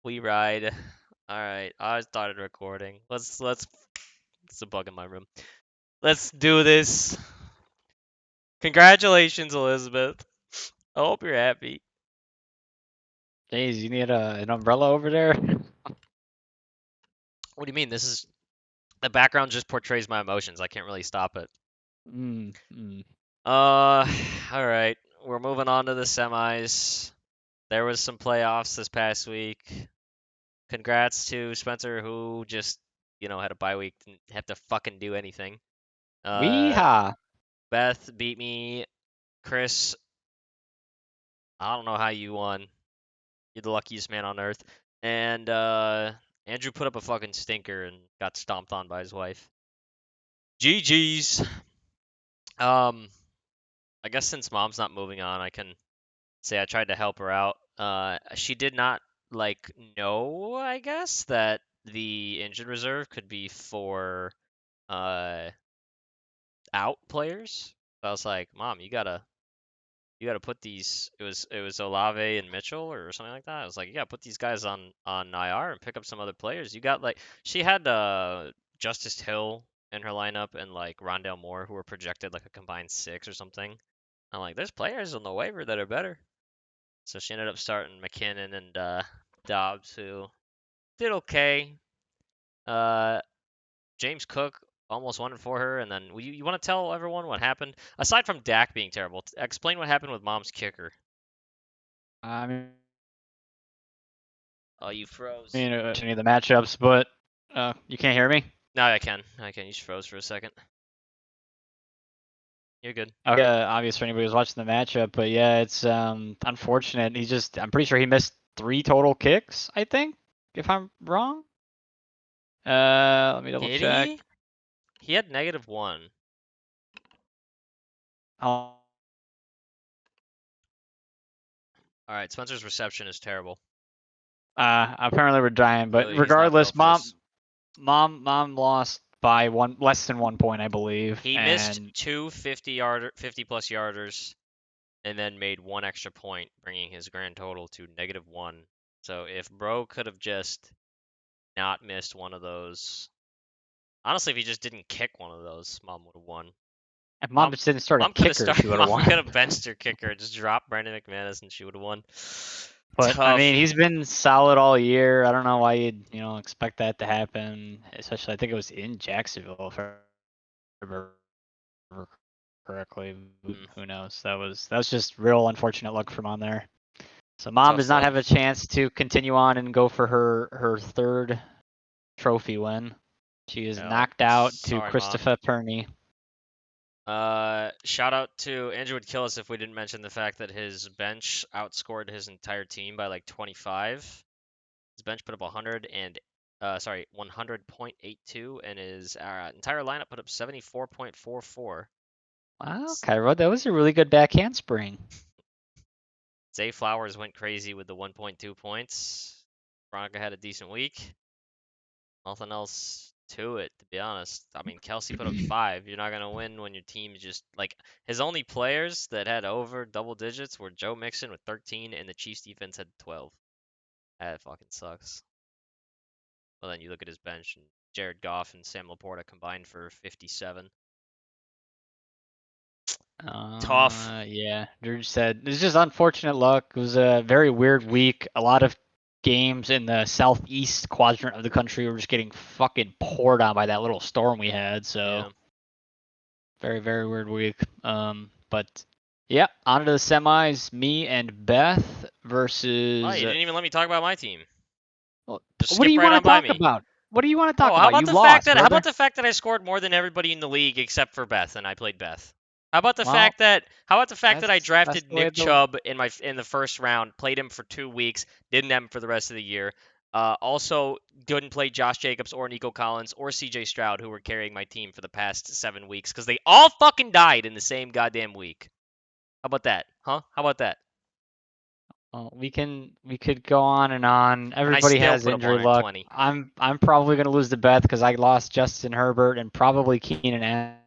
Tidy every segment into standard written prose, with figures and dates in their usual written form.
We ride. All right, I started recording. Let's. It's a bug in my room. Let's do this. Congratulations, Elizabeth. I hope you're happy. Jeez, you need an umbrella over there? What do you mean? This is the background just portrays my emotions. I can't really stop it. Mm, mm. All right. We're moving on to the semis. There was some playoffs this past week. Congrats to Spencer, who just had a bye week, didn't have to fucking do anything. Uh, Weehaw. Beth beat me. Chris, I don't know how you won. You're the luckiest man on earth. And Andrew put up a fucking stinker and got stomped on by his wife. GG's. Um, I guess since mom's not moving on, I can say I tried to help her out. She did not know, I guess, that the injured reserve could be for uh out players. So I was like, Mom, you gotta put these. It was Olave and Mitchell or something like that. I was like, you gotta put these guys on IR and pick up some other players. You got she had Justice Hill in her lineup and like Rondale Moore who were projected like a combined 6 or something. I'm like, there's players on the waiver that are better. So she ended up starting McKinnon and Dobbs who did okay. Uh, James Cook almost won it for her, and then you want to tell everyone what happened aside from Dak being terrible. Explain what happened with Mom's kicker. I Oh, you froze. mean, any of the matchups, but you can't hear me? No, I can. I can. You just froze for a second. You're good. Okay, obvious for anybody who's watching the matchup, but yeah, it's unfortunate. I'm pretty sure he missed 3 total kicks, I think, if I'm wrong. Let me double Did check. he? He had -1. Oh, All right, Spencer's reception is terrible. apparently we're dying, but Clearly, he's not regardless, built for mom, this. mom lost by less than 1 point, I believe, He missed and two 50-plus yarders, and then made one extra point, bringing his grand total to -1. So if Bro could have just not missed one of those, honestly, if he just didn't kick one of those, Mom would have won. if mom just didn't start a Mom could have kicker, she started. would have Mom won. could have benched her kicker and just dropped Brandon McManus, and she would have won. But I mean, Tough. he's been solid all year. I don't know why you'd expect that to happen. Especially, I think it was in Jacksonville, if I remember correctly. Mm, Who knows? That was just real unfortunate luck from on there. So mom tough does not luck. have a chance to continue on and go for her third trophy win. She is Yeah, knocked out to sorry, Ma. Christopher Perney. Shout out to Andrew would kill us if we didn't mention the fact that his bench outscored his entire team by like 25. His bench put up 100.82, and his entire lineup put up 74.44. Wow, Cairo, that was a really good back handspring. Zay Flowers went crazy with the 1.2 points. Veronica had a decent week. Nothing else to it, to be honest. I mean, Kelsey put up 5. You're not gonna win when your team just like his only players that had over double digits were Joe Mixon with 13 and the Chiefs defense had 12. That fucking sucks. Well, then you look at his bench and Jared Goff and Sam Laporta combined for 57. Tough. Yeah, Drew said it's just unfortunate luck. It was a very weird week. A lot of games in the southeast quadrant of the country were just getting fucking poured on by that little storm we had. So Yeah. very, very weird week. But yeah, on to the semis. Me and Beth Oh, versus. you didn't even let me talk about my team. Well, Just what do skip you right want on to by talk me. about? What do you want to Oh, talk about? You lost, how brother. about the fact that I scored more than everybody in the league except for Beth and I played Beth? How about the fact that I That's drafted the way Nick the. Chubb in the first round, played him for 2 weeks, didn't have him for the rest of the year. Also didn't play Josh Jacobs or Nico Collins or CJ Stroud, who were carrying my team for the past 7 weeks because they all fucking died in the same goddamn week. How about that? Huh? How about that? Well, we could go on and on. And I Everybody still has put up injury luck. 120. I'm probably gonna lose to Beth because I lost Justin Herbert and probably Keenan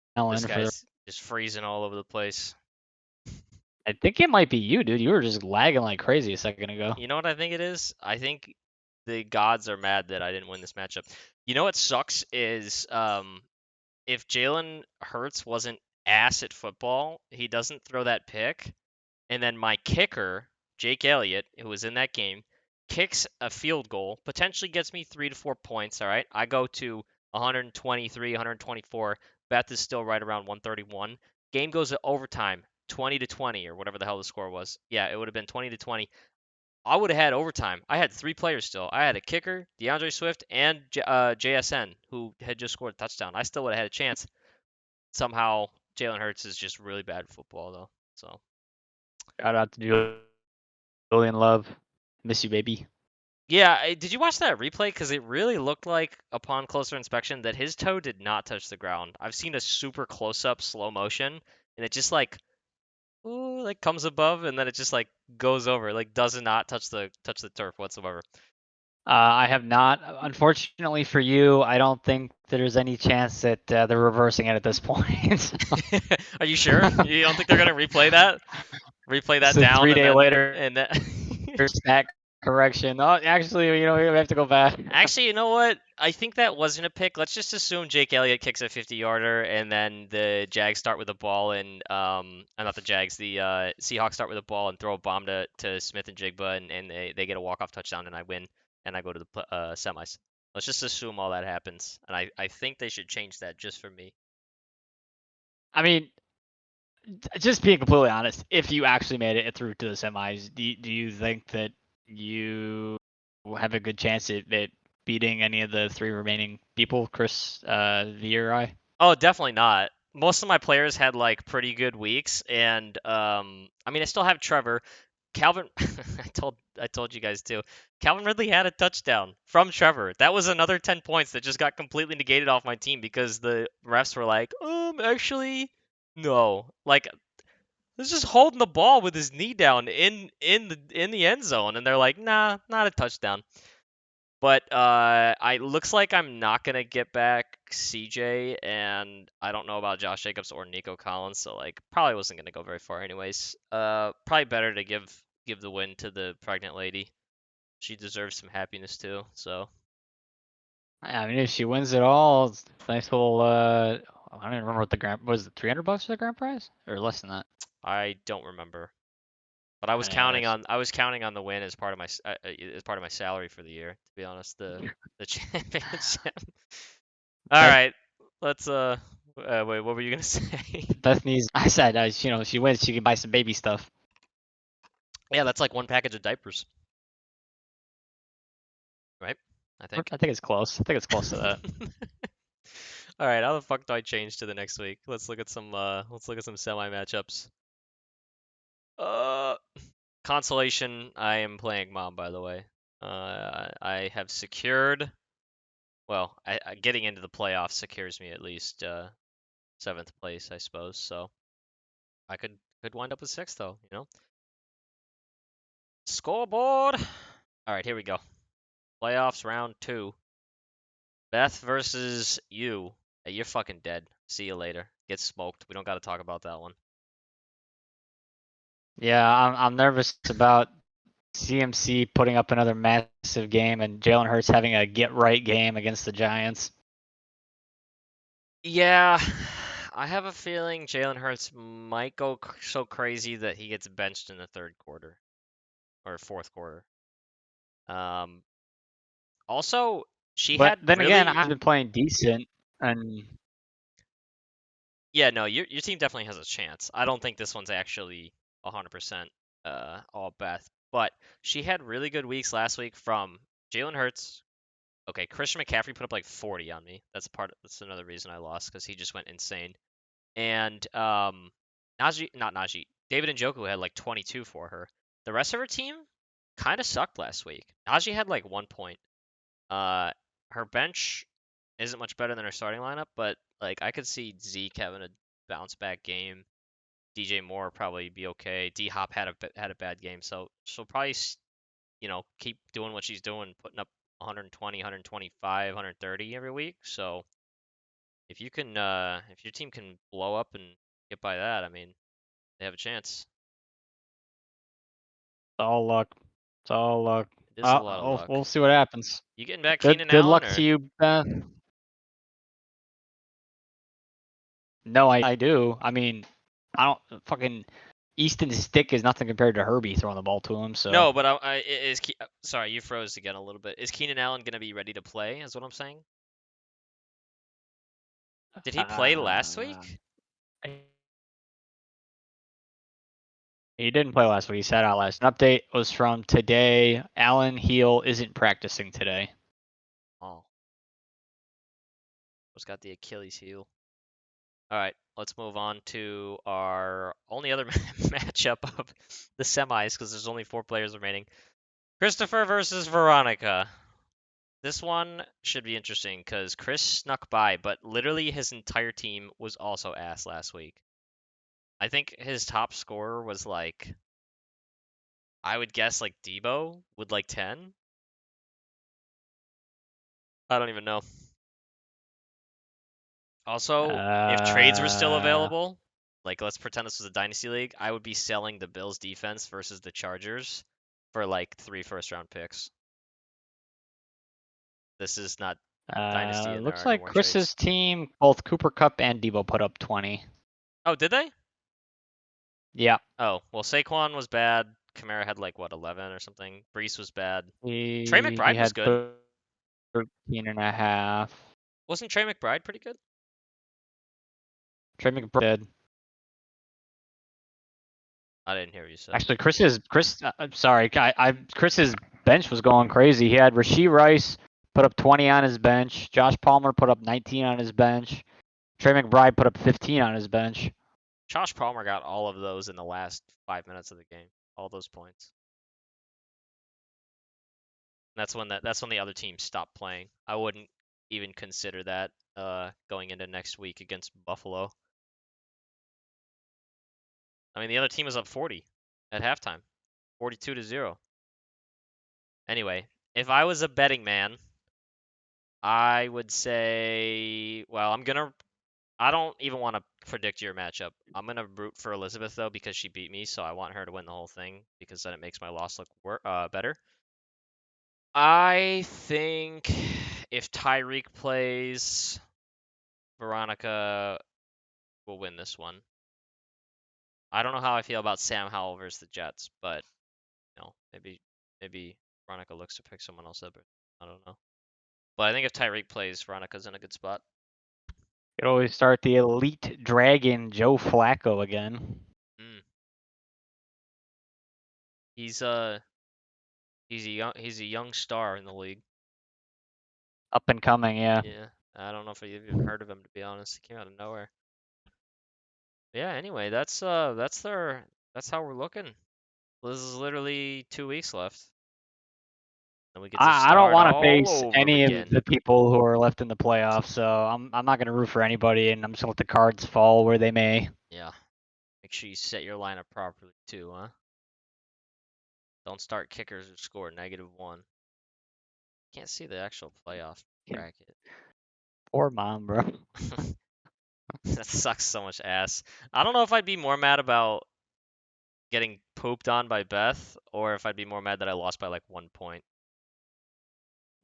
This Allen for. guy's just freezing all over the place. I think it might be you, dude. You were just lagging like crazy a second ago. You know what I think it is? I think the gods are mad that I didn't win this matchup. You know what sucks is if Jalen Hurts wasn't ass at football, he doesn't throw that pick, and then my kicker, Jake Elliott, who was in that game, kicks a field goal, potentially gets me 3 to 4 points. All right, I go to 123, 124. Beth is still right around 131. Game goes to overtime, 20 to 20 or whatever the hell the score was. Yeah, it would have been 20 to 20. I would have had overtime. I had 3 players still. I had a kicker, DeAndre Swift, and JSN, who had just scored a touchdown. I still would have had a chance. Somehow, Jalen Hurts is just really bad at football, though. So, Shout out to Julian Love. Miss you, baby. yeah, did you watch that replay? Because it really looked like, upon closer inspection, that his toe did not touch the ground. I've seen a super close-up, slow motion, and it just like, ooh, like comes above, and then it just like goes over, like does not touch the turf whatsoever. I have not. Unfortunately for you, I don't think there's any chance that they're reversing it at this point. Are you sure? You don't think they're gonna replay that? Replay that So down 3 day later, and then stat correction. Oh, actually, we have to go back. Actually, you know what? I think that wasn't a pick. Let's just assume Jake Elliott kicks a 50-yarder and then the Jags start with the ball and not the Jags, the Seahawks start with the ball and throw a bomb to Smith and Jigba and they get a walk-off touchdown and I win and I go to the semis. Let's just assume all that happens. And I think they should change that just for me. I mean, just being completely honest, if you actually made it through to the semis, do you think that you have a good chance at beating any of the 3 remaining people, Chris, V or I? Oh, definitely not. Most of my players had like pretty good weeks, and I mean, I still have Trevor. Calvin, I told you guys too. Calvin Ridley had a touchdown from Trevor. That was another 10 points that just got completely negated off my team because the refs were like, actually, no. Like, he's just holding the ball with his knee down in the end zone, and they're like, nah, not a touchdown. But I looks like I'm not gonna get back CJ, and I don't know about Josh Jacobs or Nico Collins, so like probably wasn't gonna go very far anyways. Probably better to give the win to the pregnant lady. She deserves some happiness too. So I mean, if she wins it all, it's a nice little. I don't even remember what the grand was. It $300 for the grand prize, or less than that? I don't remember, but I was counting Anyways, on I was counting on the win as part of my as part of my salary for the year. To be honest, the championship. All Beth, right, let's wait. What were you gonna say? Bethany's. I said, she wins, she can buy some baby stuff. Yeah, that's like one package of diapers, right? I think. I think it's close. I think it's close to that. All right, how the fuck do I change to the next week? Let's look at some semi matchups. Uh Consolation, I am playing Mom, by the way. I have secured, well, getting into the playoffs secures me at least 7th place, I suppose. So I could wind up with 6th though, you know. Scoreboard. All right, here we go. Playoffs round 2. Beth versus you. Hey, you're fucking dead. See you later. Get smoked. We don't got to talk about that one. Yeah, I'm nervous about CMC putting up another massive game and Jalen Hurts having a get right game against the Giants. Yeah, I have a feeling Jalen Hurts might go so crazy that he gets benched in the 3rd quarter or 4th quarter. Um, Also, she But had then again, really, I've been playing decent, and yeah, no, your team definitely has a chance. I don't think this one's actually 100% all Beth, but she had really good weeks last week from Jalen Hurts. Okay, Christian McCaffrey put up like 40 on me. That's another reason I lost because he just went insane. And Najee, David Njoku had like 22 for her. The rest of her team kind of sucked last week. Najee had like 1 point. Uh, her bench isn't much better than her starting lineup, but like I could see Zeke having a bounce back game. DJ Moore probably be okay. D Hop had a bad game, so she'll probably keep doing what she's doing, putting up 120, 125, 130 every week. So if your team can blow up and get by that, I mean, they have a chance. all luck. It's all luck. It is a lot of luck. We'll see what happens. You getting back Good Keenan good Allen luck or? to you, Ben. No, I do. I mean, I don't fucking Easton's stick is nothing compared to Herbie throwing the ball to him. So No, but sorry, you froze again a little bit. Is Keenan Allen gonna be ready to play? Is what I'm saying. Did he play last week? He didn't play last week. He sat out last. An update was from today. Allen Heel isn't practicing today. Oh, was got the Achilles heel. All right, let's move on to our only other matchup of the semis because there's only 4 players remaining. Christopher versus Veronica. This one should be interesting because Chris snuck by, but literally his entire team was also ass last week. I think his top scorer was like, I would guess like Debo with like 10. I don't even know. Also, if trades were still available, like let's pretend this was a dynasty league, I would be selling the Bills defense versus the Chargers for like 3 first-round picks. This is not dynasty, and there Looks are no like more Chris's trades. team, both Cooper Kupp and Debo put up 20. Oh, did they? Yeah. Oh, well, Saquon was bad. Kamara had like what 11 or something. Brees was bad. Trey He McBride was had good. 13.5. Wasn't Trey McBride pretty good? Trey McBride. I didn't hear what you said. Actually, Chris's bench was going crazy. He had Rashee Rice put up 20 on his bench. Josh Palmer put up 19 on his bench. Trey McBride put up 15 on his bench. Josh Palmer got all of those in the last 5 minutes of the game. All those points. That's when the other team stopped playing. I wouldn't even consider that going into next week against Buffalo. I mean, the other team was up 40 at halftime. 42-0. Anyway, if I was a betting man, I would say, well, I don't even want to predict your matchup. I'm going to root for Elizabeth, though, because she beat me, so I want her to win the whole thing, because then it makes my loss look better. I think if Tyreek plays, Veronica will win this one. I don't know how I feel about Sam Howell versus the Jets, but maybe Veronica looks to pick someone else up. I don't know. But I think if Tyreek plays, Veronica's in a good spot. Could always start the elite dragon Joe Flacco again. He's a young star in the league. Up and coming, yeah. Yeah, I don't know if you've even heard of him, to be honest. He came out of nowhere. Yeah. Anyway, that's how we're looking. This is literally 2 weeks left. And we get to I don't start want to all face over any again. of the people who are left in the playoffs, so I'm not going to root for anybody, and I'm just going to let the cards fall where they may. Yeah. Make sure you set your lineup properly too, huh? Don't start kickers who score -1. Can't see the actual playoff bracket. Poor mom, bro. That sucks so much ass. I don't know if I'd be more mad about getting pooped on by Beth, or if I'd be more mad that I lost by like 1 point.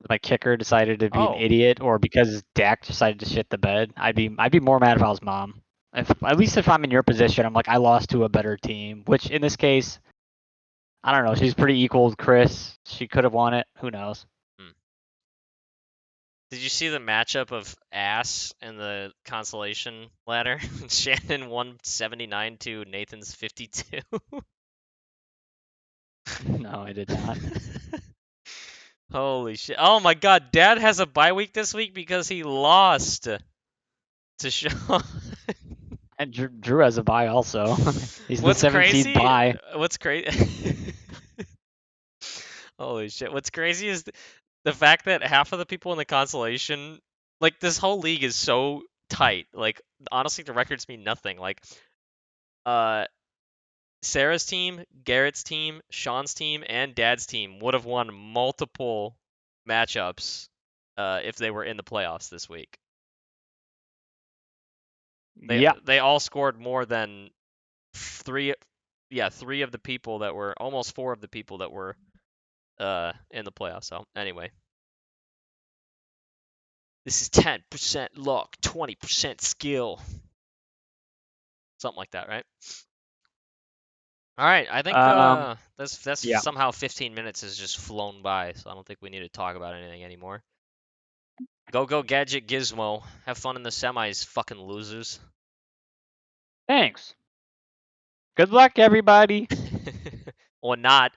My kicker decided to be an Oh. idiot, or because Dak decided to shit the bed. I'd be more mad if I was mom. At least if I'm in your position, I'm like, I lost to a better team, which in this case, I don't know. She's pretty equal with Chris. She could have won it. Who knows? Did you see the matchup of ass in the consolation ladder? Shannon won 79 to Nathan's 52. No, I did not. Holy shit. Oh my god, Dad has a bye week this week because he lost to Sean. And Drew has a bye also. He's What's the 7th seed bye. What's crazy? Holy shit. What's crazy is the fact that half of the people in the consolation, like this whole league is so tight. Like honestly, the records mean nothing. Like Sarah's team, Garrett's team, Sean's team, and Dad's team would have won multiple matchups if they were in the playoffs this week. Yeah. They all scored more than 3 yeah, 3 of the people that were almost 4 of the people that were in the playoffs. So anyway, this is 10% luck, 20% skill, something like that, right? All right, I think that's Yeah. somehow 15 minutes has just flown by, so I don't think we need to talk about anything anymore. Go Gadget Gizmo, have fun in the semis, fucking losers. Thanks. Good luck, everybody. Or not.